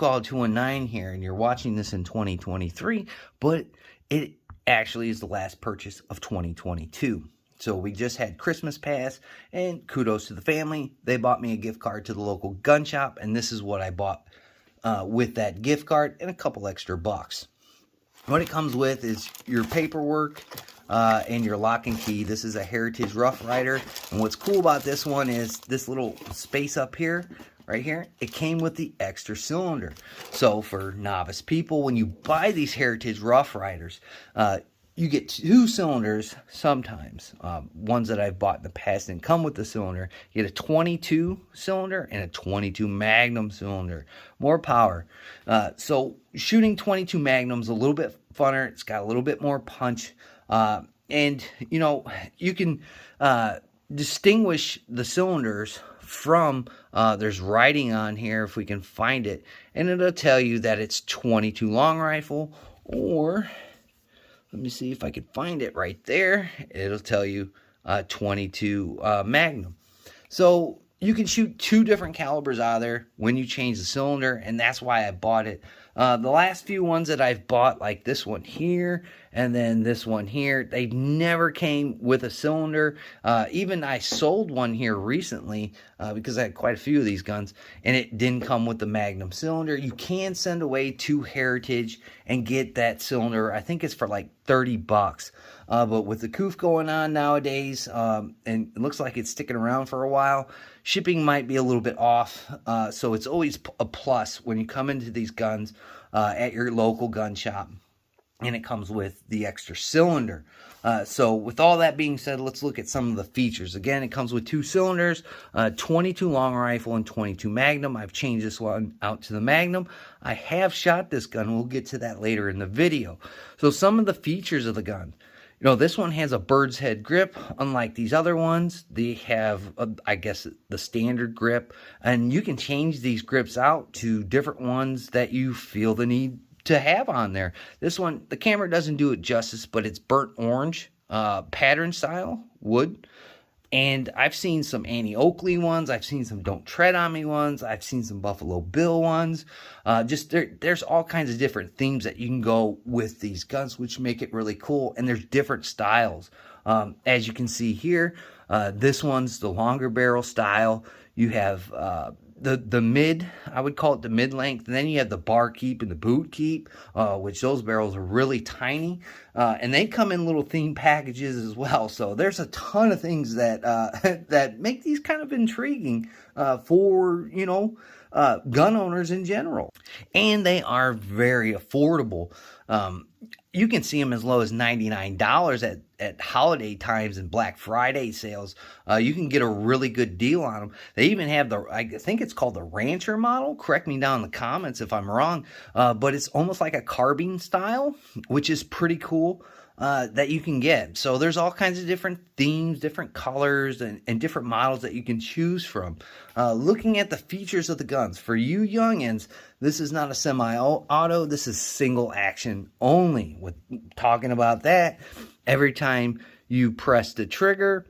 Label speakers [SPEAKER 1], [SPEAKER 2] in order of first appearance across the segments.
[SPEAKER 1] Call 219 here, and you're watching this in 2023, but it actually is the last purchase of 2022. So we just had Christmas pass, and kudos to the family. They bought me a gift card to the local gun shop, and this is what I bought with that gift card and a couple extra bucks. What it comes with is your paperwork and your lock and key. This is a Heritage Rough Rider, and what's cool about this one is this little space up here, right here, it came with the extra cylinder. So for novice people, when you buy these Heritage Rough Riders, you get 2 cylinders sometimes. Ones that I've bought in the past didn't come with the cylinder. You get a 22 cylinder and a 22 Magnum cylinder. More power. So shooting 22 Magnum's a little bit funner. It's got a little bit more punch. And, you know, you can distinguish the cylinders from, there's writing on here if we can find it. And it'll tell you that it's 22 long rifle, or let me see if I can find it right there. It'll tell you 22 Magnum. So you can shoot 2 different calibers out of there when you change the cylinder, and that's why I bought it. The last few ones that I've bought, like this one here and then this one here, they never came with a cylinder. Even I sold one here recently because I had quite a few of these guns, and it didn't come with the Magnum cylinder. You can send away to Heritage and get that cylinder. I think it's for like 30 bucks. But with the COOF going on nowadays, and it looks like it's sticking around for a while, shipping might be a little bit off. So it's always a plus when you come into these guns at your local gun shop, and it comes with the extra cylinder. So with all that being said, let's look at some of the features. Again, it comes with 2 cylinders, 22 long rifle and 22 Magnum. I've changed this one out to the Magnum. I have shot this gun. We'll get to that later in the video. So some of the features of the gun. You know, this one has a bird's head grip. Unlike these other ones, they have, I guess, the standard grip. And you can change these grips out to different ones that you feel the need to have on there. This one, the camera doesn't do it justice, but it's burnt orange pattern style wood. And I've seen some Annie Oakley ones. I've seen some Don't Tread On Me ones. I've seen some Buffalo Bill ones. There's all kinds of different themes that you can go with these guns, which make it really cool. And there's different styles. As you can see here, this one's the longer barrel style. You have the mid, I would call it the mid length, and then you have the bar keep and the boot keep, which those barrels are really tiny, and they come in little theme packages as well. So there's a ton of things that that make these kind of intriguing for, you know, gun owners in general, and they are very affordable. You can see them as low as $99 at holiday times and Black Friday sales. You can get a really good deal on them. They even have I think it's called the Rancher model. Correct me down in the comments if I'm wrong. But it's almost like a carbine style, which is pretty cool. That you can get. So there's all kinds of different themes, different colors, and different models that you can choose from. Looking at the features of the guns, for you youngins, this is not a semi-auto, this is single action only. With talking about that, every time you press the trigger,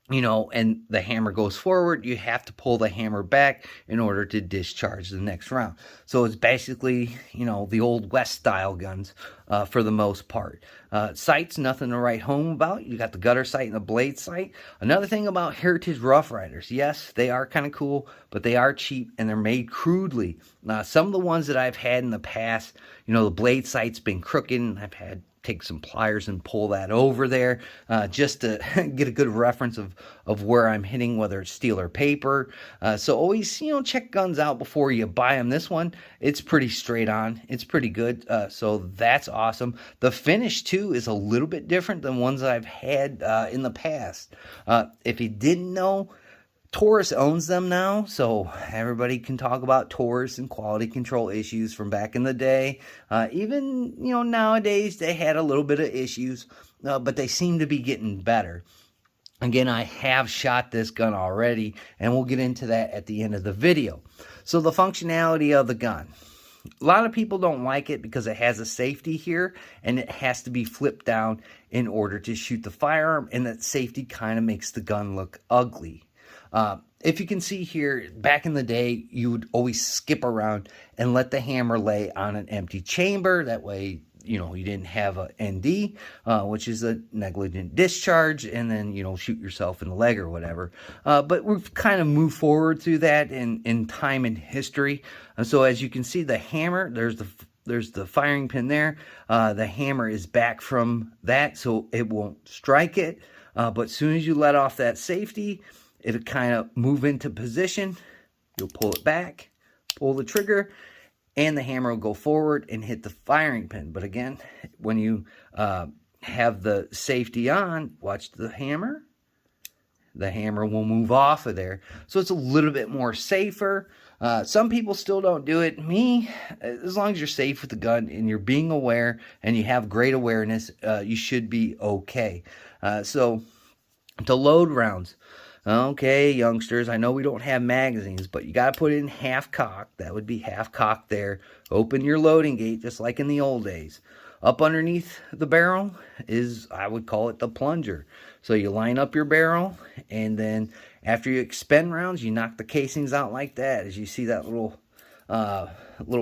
[SPEAKER 1] you know, and the hammer goes forward, you have to pull the hammer back in order to discharge the next round. So it's basically, you know, the old West style guns for the most part. Sights, nothing to write home about. You got the gutter sight and the blade sight. Another thing about Heritage Rough Riders, yes, they are kind of cool, but they are cheap and they're made crudely. Some of the ones that I've had in the past, you know, the blade sight's been crooked, and I've had take some pliers and pull that over there just to get a good reference of where I'm hitting, whether it's steel or paper. So always, you know, check guns out before you buy them. This one, it's pretty straight on. It's pretty good. So that's awesome. The finish too is a little bit different than ones that I've had in the past. If you didn't know, Taurus owns them now, so everybody can talk about Taurus and quality control issues from back in the day. Even, you know, nowadays they had a little bit of issues, but they seem to be getting better. Again, I have shot this gun already, and we'll get into that at the end of the video. So the functionality of the gun. A lot of people don't like it because it has a safety here, and it has to be flipped down in order to shoot the firearm, and that safety kind of makes the gun look ugly. if you can see here, back in the day, you would always skip around and let the hammer lay on an empty chamber. That way, you didn't have a ND, which is a negligent discharge, and then, shoot yourself in the leg or whatever. But we've kind of moved forward through that in time and history. And so as you can see, the hammer, there's the firing pin there. The hammer is back from that, so it won't strike it. But as soon as you let off that safety, it'll kind of move into position. You'll pull it back, pull the trigger, and the hammer will go forward and hit the firing pin. But again, when you have the safety on, watch the hammer. The hammer will move off of there. So it's a little bit more safer. Some people still don't do it. Me, as long as you're safe with the gun and you're being aware and you have great awareness, you should be okay. So to load rounds. Okay, youngsters, I know we don't have magazines, but you got to put it in half cock. That would be half cock there. Open your loading gate just like in the old days. Up underneath the barrel is, I would call it the plunger. So you line up your barrel, and then after you expend rounds, you knock the casings out like that. As you see that little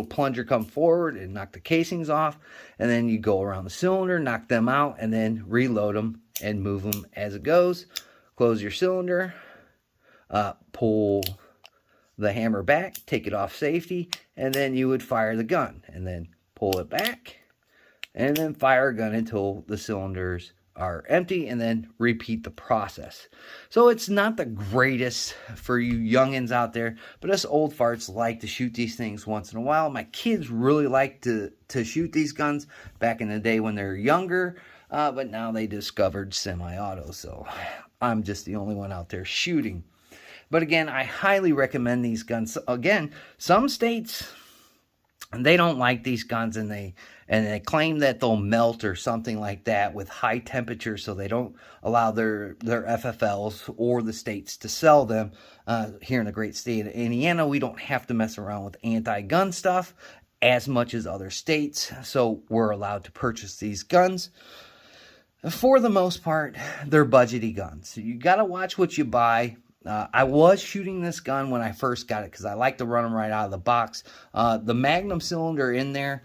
[SPEAKER 1] plunger come forward and knock the casings off, and then you go around the cylinder, knock them out, and then reload them and move them as it goes. Close your cylinder, pull the hammer back, take it off safety, and then you would fire the gun, and then pull it back, and then fire a gun until the cylinders are empty, and then repeat the process. So it's not the greatest for you youngins out there, but us old farts like to shoot these things once in a while. My kids really like to shoot these guns back in the day when they're younger, but now they discovered semi-auto, so I'm just the only one out there shooting. But again, I highly recommend these guns. Again, some states, they don't like these guns, and they claim that they'll melt or something like that with high temperature, so they don't allow their FFLs or the states to sell them. Here in the great state of Indiana, we don't have to mess around with anti-gun stuff as much as other states, so we're allowed to purchase these guns. For the most part, they're budgety guns. So you got to watch what you buy. I was shooting this gun when I first got it because I like to run them right out of the box. The Magnum cylinder in there,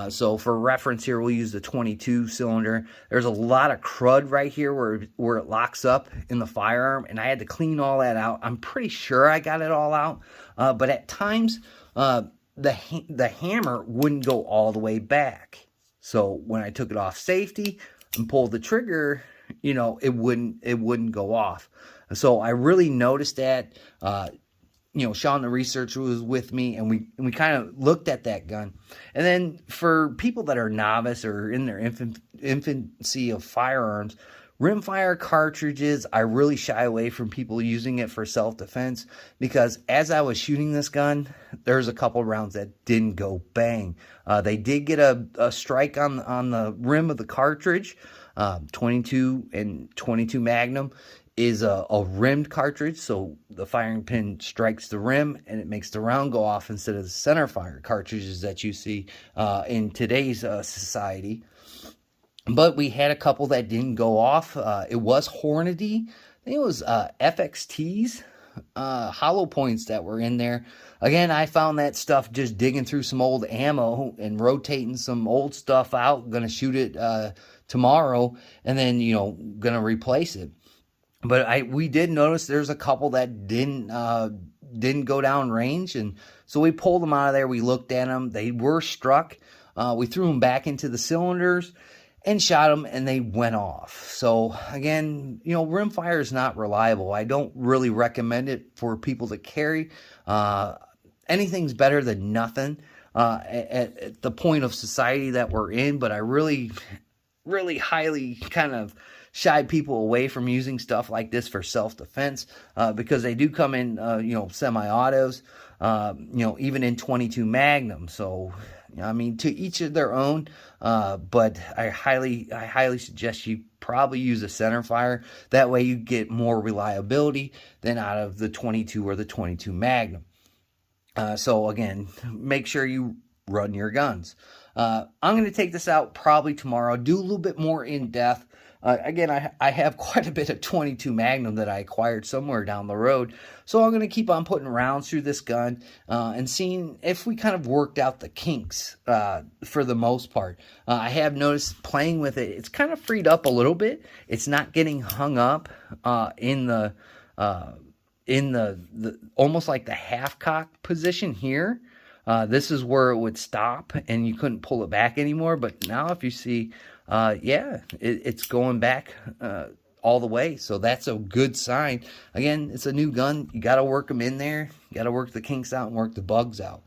[SPEAKER 1] so for reference here, we'll use the 22 cylinder. There's a lot of crud right here where it locks up in the firearm, and I had to clean all that out. I'm pretty sure I got it all out, but at times, the hammer wouldn't go all the way back. So when I took it off safety and pulled the trigger, it wouldn't go off. So I really noticed that. Sean, the researcher, was with me, and we kind of looked at that gun. And then for people that are novice or in their infancy of firearms, rimfire cartridges, I really shy away from people using it for self-defense, because as I was shooting this gun, there's a couple rounds that didn't go bang. They did get a strike on the rim of the cartridge. 22 and 22 Magnum is a rimmed cartridge, so the firing pin strikes the rim and it makes the round go off instead of the center fire cartridges that you see in today's society. But we had a couple that didn't go off. It was Hornady. I think it was FXTs, hollow points that were in there. Again, I found that stuff just digging through some old ammo and rotating some old stuff out. Going to shoot it tomorrow, and then, going to replace it. But we did notice there's a couple that didn't go down range, and so we pulled them out of there. We looked at them. They were struck. We threw them back into the cylinders and shot them, and they went off. So again, rimfire is not reliable. I don't really recommend it for people to carry. Anything's better than nothing at the point of society that we're in, but I really highly kind of shy people away from using stuff like this for self-defense, because they do come in, semi-autos, even in 22 Magnum. So, to each of their own, but I highly suggest you probably use a center fire. That way you get more reliability than out of the 22 or the 22 Magnum. So again, make sure you run your guns. I'm going to take this out probably tomorrow, do a little bit more in depth. Again, I have quite a bit of 22 Magnum that I acquired somewhere down the road. So I'm going to keep on putting rounds through this gun and seeing if we kind of worked out the kinks for the most part. I have noticed playing with it, it's kind of freed up a little bit. It's not getting hung up in the almost like the half cock position here. This is where it would stop and you couldn't pull it back anymore. But now if you see, yeah, it's going back all the way. So that's a good sign. Again, it's a new gun. You got to work them in there. You got to work the kinks out and work the bugs out.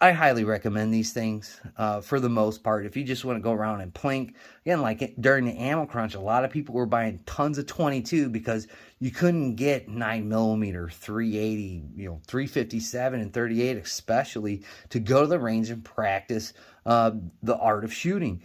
[SPEAKER 1] I highly recommend these things for the most part. If you just want to go around and plink, again, like during the ammo crunch, a lot of people were buying tons of 22 because you couldn't get 9mm, 380, 357 and 38 especially to go to the range and practice the art of shooting.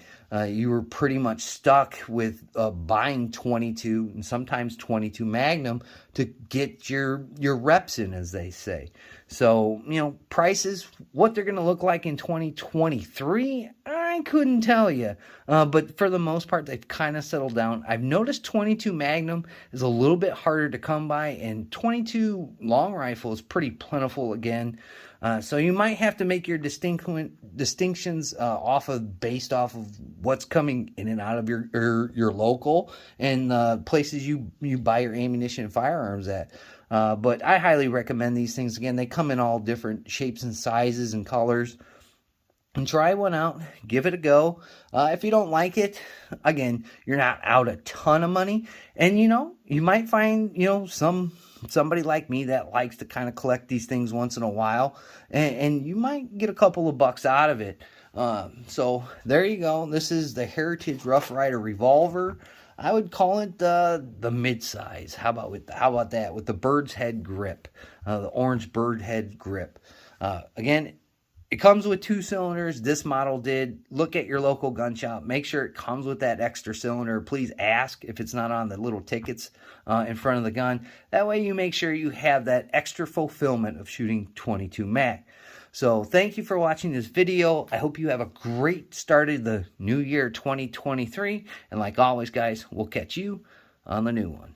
[SPEAKER 1] You were pretty much stuck with buying 22 and sometimes 22 Magnum to get your reps in, as they say. So, prices, what they're going to look like in 2023, I couldn't tell you. But for the most part, they've kind of settled down. I've noticed 22 Magnum is a little bit harder to come by, and 22 long rifle is pretty plentiful again. So you might have to make your distinctions based off of what's coming in and out of your local and places you buy your ammunition and firearms at. But I highly recommend these things. Again, they come in all different shapes and sizes and colors. And try one out. Give it a go. If you don't like it, again, you're not out a ton of money. And, you might find, somebody like me that likes to kind of collect these things once in a while. And you might get a couple of bucks out of it. So there you go. This is the Heritage Rough Rider Revolver. I would call it the mid-size. How about that? With the bird's head grip. The orange bird head grip. Again, it comes with 2 cylinders. This model did. Look at your local gun shop. Make sure it comes with that extra cylinder. Please ask if it's not on the little tickets in front of the gun. That way you make sure you have that extra fulfillment of shooting 22 Mag. So thank you for watching this video. I hope you have a great start of the new year 2023. And like always, guys, we'll catch you on the new one.